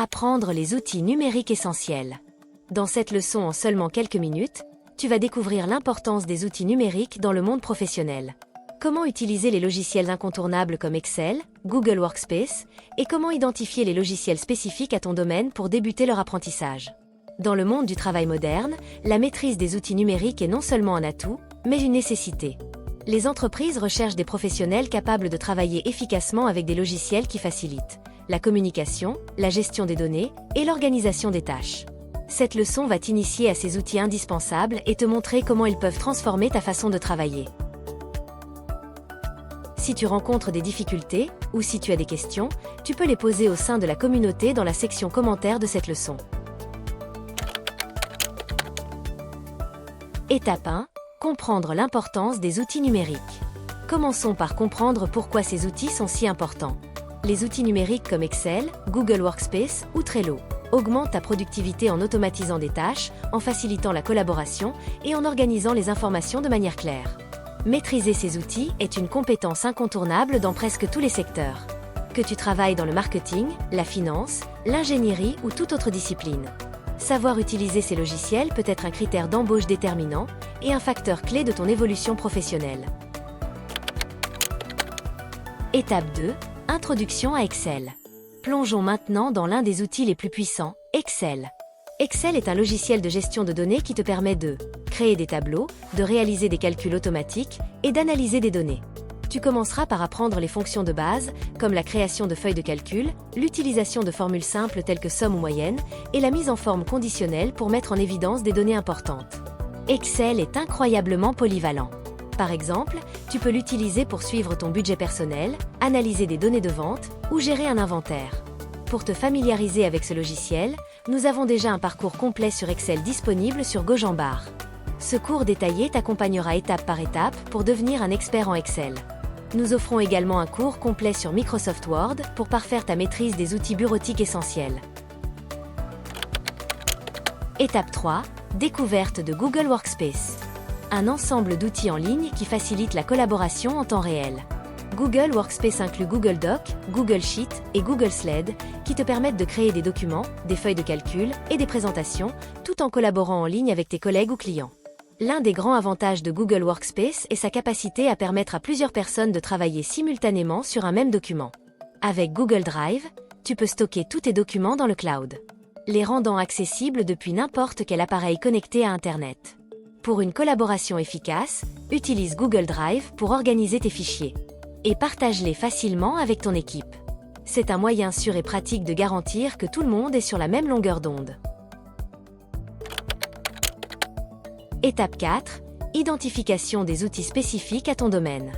Apprendre les outils numériques essentiels. Dans cette leçon en seulement quelques minutes, tu vas découvrir l'importance des outils numériques dans le monde professionnel. Comment utiliser les logiciels incontournables comme Excel, Google Workspace, et comment identifier les logiciels spécifiques à ton domaine pour débuter leur apprentissage. Dans le monde du travail moderne, la maîtrise des outils numériques est non seulement un atout, mais une nécessité. Les entreprises recherchent des professionnels capables de travailler efficacement avec des logiciels qui facilitent la communication, la gestion des données et l'organisation des tâches. Cette leçon va t'initier à ces outils indispensables et te montrer comment ils peuvent transformer ta façon de travailler. Si tu rencontres des difficultés, ou si tu as des questions, tu peux les poser au sein de la communauté dans la section commentaires de cette leçon. Étape 1. Comprendre l'importance des outils numériques. Commençons par comprendre pourquoi ces outils sont si importants. Les outils numériques comme Excel, Google Workspace ou Trello augmentent ta productivité en automatisant des tâches, en facilitant la collaboration et en organisant les informations de manière claire. Maîtriser ces outils est une compétence incontournable dans presque tous les secteurs. Que tu travailles dans le marketing, la finance, l'ingénierie ou toute autre discipline. Savoir utiliser ces logiciels peut être un critère d'embauche déterminant et un facteur clé de ton évolution professionnelle. Étape 2. Introduction à Excel. Plongeons maintenant dans l'un des outils les plus puissants, Excel. Excel est un logiciel de gestion de données qui te permet de créer des tableaux, de réaliser des calculs automatiques et d'analyser des données. Tu commenceras par apprendre les fonctions de base, comme la création de feuilles de calcul, l'utilisation de formules simples telles que somme ou moyenne, et la mise en forme conditionnelle pour mettre en évidence des données importantes. Excel est incroyablement polyvalent. Par exemple, tu peux l'utiliser pour suivre ton budget personnel, analyser des données de vente ou gérer un inventaire. Pour te familiariser avec ce logiciel, nous avons déjà un parcours complet sur Excel disponible sur GoJambar. Ce cours détaillé t'accompagnera étape par étape pour devenir un expert en Excel. Nous offrons également un cours complet sur Microsoft Word pour parfaire ta maîtrise des outils bureautiques essentiels. Étape 3. Découverte de Google Workspace. Un ensemble d'outils en ligne qui facilite la collaboration en temps réel. Google Workspace inclut Google Docs, Google Sheets et Google Slide, qui te permettent de créer des documents, des feuilles de calcul et des présentations, tout en collaborant en ligne avec tes collègues ou clients. L'un des grands avantages de Google Workspace est sa capacité à permettre à plusieurs personnes de travailler simultanément sur un même document. Avec Google Drive, tu peux stocker tous tes documents dans le cloud, les rendant accessibles depuis n'importe quel appareil connecté à Internet. Pour une collaboration efficace, utilise Google Drive pour organiser tes fichiers et partage-les facilement avec ton équipe. C'est un moyen sûr et pratique de garantir que tout le monde est sur la même longueur d'onde. Étape 4. Identification des outils spécifiques à ton domaine.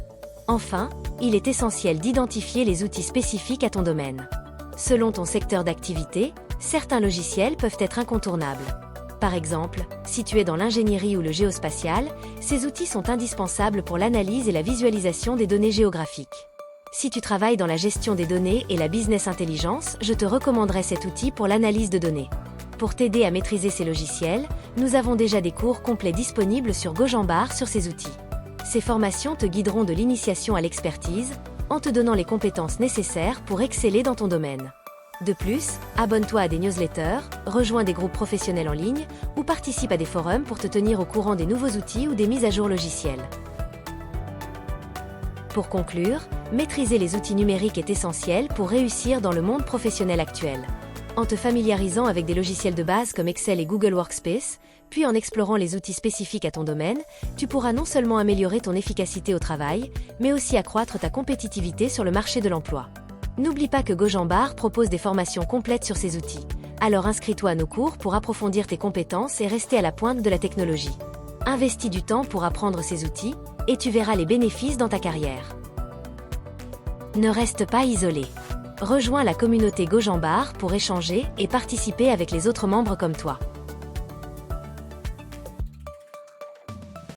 Enfin, il est essentiel d'identifier les outils spécifiques à ton domaine. Selon ton secteur d'activité, certains logiciels peuvent être incontournables. Par exemple, si tu es dans l'ingénierie ou le géospatial, ces outils sont indispensables pour l'analyse et la visualisation des données géographiques. Si tu travailles dans la gestion des données et la business intelligence, je te recommanderais cet outil pour l'analyse de données. Pour t'aider à maîtriser ces logiciels, nous avons déjà des cours complets disponibles sur GoJambar sur ces outils. Ces formations te guideront de l'initiation à l'expertise, en te donnant les compétences nécessaires pour exceller dans ton domaine. De plus, abonne-toi à des newsletters, rejoins des groupes professionnels en ligne ou participe à des forums pour te tenir au courant des nouveaux outils ou des mises à jour logicielles. Pour conclure, maîtriser les outils numériques est essentiel pour réussir dans le monde professionnel actuel. En te familiarisant avec des logiciels de base comme Excel et Google Workspace, puis en explorant les outils spécifiques à ton domaine, tu pourras non seulement améliorer ton efficacité au travail, mais aussi accroître ta compétitivité sur le marché de l'emploi. N'oublie pas que GoJambar propose des formations complètes sur ces outils. Alors inscris-toi à nos cours pour approfondir tes compétences et rester à la pointe de la technologie. Investis du temps pour apprendre ces outils, et tu verras les bénéfices dans ta carrière. Ne reste pas isolé. Rejoins la communauté GoJambar pour échanger et participer avec les autres membres comme toi.